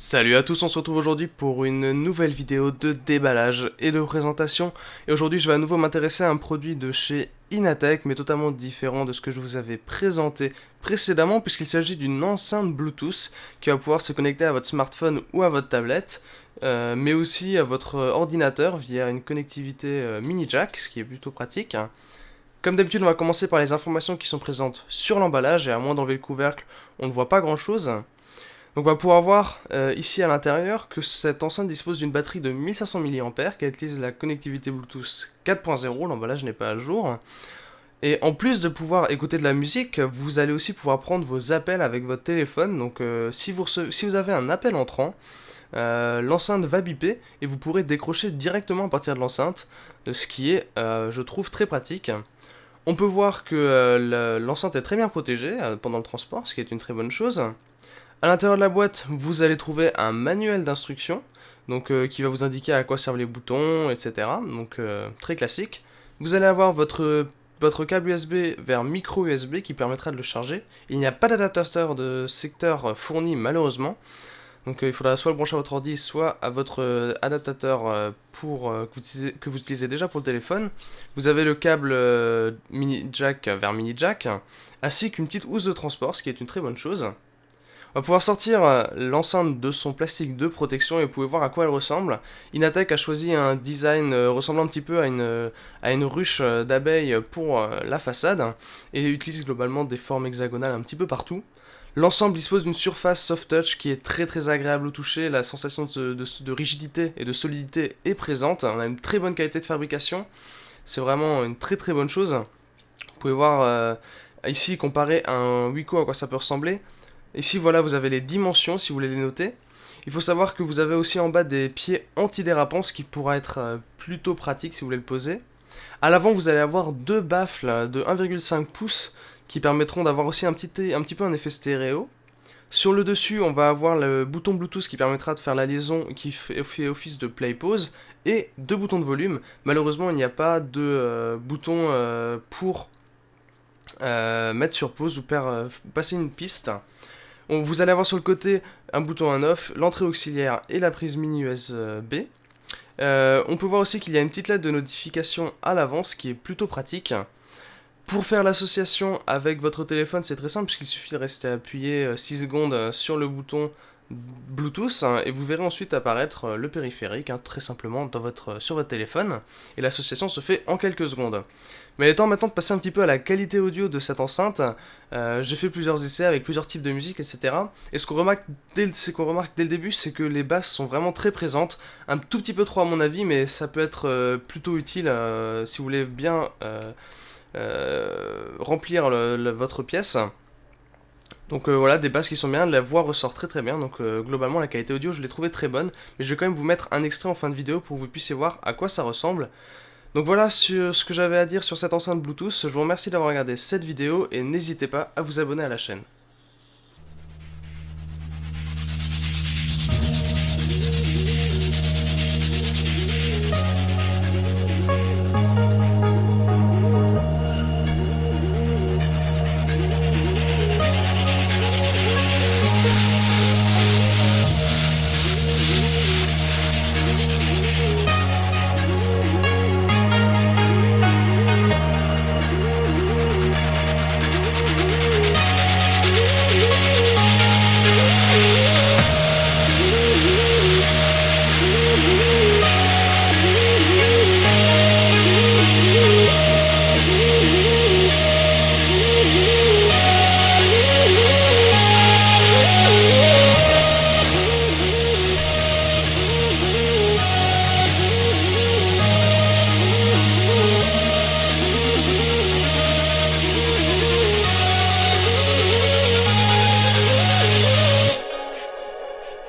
Salut à tous, on se retrouve aujourd'hui pour une nouvelle vidéo de déballage et de présentation. Et aujourd'hui, je vais à nouveau m'intéresser à un produit de chez Inatech, mais totalement différent de ce que je vous avais présenté précédemment, puisqu'il s'agit d'une enceinte Bluetooth qui va pouvoir se connecter à votre smartphone ou à votre tablette, mais aussi à votre ordinateur via une connectivité mini jack, ce qui est plutôt pratique. Comme d'habitude, on va commencer par les informations qui sont présentes sur l'emballage, et à moins d'enlever le couvercle, on ne voit pas grand chose. Donc on va pouvoir voir ici à l'intérieur que cette enceinte dispose d'une batterie de 1500 mAh qui utilise la connectivité Bluetooth 4.0, l'emballage n'est pas à jour. Et en plus de pouvoir écouter de la musique, vous allez aussi pouvoir prendre vos appels avec votre téléphone. Donc si vous avez un appel entrant, l'enceinte va biper et vous pourrez décrocher directement à partir de l'enceinte, ce qui est, je trouve, très pratique. On peut voir que l'enceinte est très bien protégée pendant le transport, ce qui est une très bonne chose. À l'intérieur de la boîte, vous allez trouver un manuel d'instructions, donc qui va vous indiquer à quoi servent les boutons, etc. Donc très classique. Vous allez avoir votre câble USB vers micro USB qui permettra de le charger. Il n'y a pas d'adaptateur de secteur fourni malheureusement. Donc il faudra soit le brancher à votre ordi, soit à votre adaptateur que vous utilisez déjà pour le téléphone. Vous avez le câble mini jack vers mini jack, ainsi qu'une petite housse de transport, ce qui est une très bonne chose. On va pouvoir sortir l'enceinte de son plastique de protection et vous pouvez voir à quoi elle ressemble. Inatech a choisi un design ressemblant un petit peu à une ruche d'abeilles pour la façade et utilise globalement des formes hexagonales un petit peu partout. L'ensemble dispose d'une surface soft touch qui est très agréable au toucher, la sensation de rigidité et de solidité est présente, on a une très bonne qualité de fabrication, c'est vraiment une très bonne chose. Vous pouvez voir ici comparé à un Wiko à quoi ça peut ressembler. Ici, voilà, vous avez les dimensions, si vous voulez les noter. Il faut savoir que vous avez aussi en bas des pieds antidérapants, ce qui pourra être plutôt pratique si vous voulez le poser. À l'avant, vous allez avoir deux baffles de 1,5 pouces qui permettront d'avoir aussi un petit peu un effet stéréo. Sur le dessus, on va avoir le bouton Bluetooth qui permettra de faire la liaison, qui fait office de play-pause, et deux boutons de volume. Malheureusement, il n'y a pas de bouton pour mettre sur pause ou passer une piste. Vous allez avoir sur le côté un bouton on-off, l'entrée auxiliaire et la prise mini USB. On peut voir aussi qu'il y a une petite lettre de notification à l'avant, ce qui est plutôt pratique. Pour faire l'association avec votre téléphone, c'est très simple, puisqu'il suffit de rester appuyé 6 secondes sur le bouton Bluetooth, et vous verrez ensuite apparaître le périphérique, très simplement sur votre téléphone, et l'association se fait en quelques secondes. Mais il est temps maintenant de passer un petit peu à la qualité audio de cette enceinte. J'ai fait plusieurs essais avec plusieurs types de musique, etc. Et ce qu'on remarque dès le début, c'est que les basses sont vraiment très présentes, un tout petit peu trop à mon avis, mais ça peut être plutôt utile si vous voulez bien remplir votre pièce. Donc voilà, des basses qui sont bien, la voix ressort très bien, donc globalement la qualité audio je l'ai trouvée très bonne, mais je vais quand même vous mettre un extrait en fin de vidéo pour que vous puissiez voir à quoi ça ressemble. Donc voilà sur ce que j'avais à dire sur cette enceinte Bluetooth, je vous remercie d'avoir regardé cette vidéo et n'hésitez pas à vous abonner à la chaîne.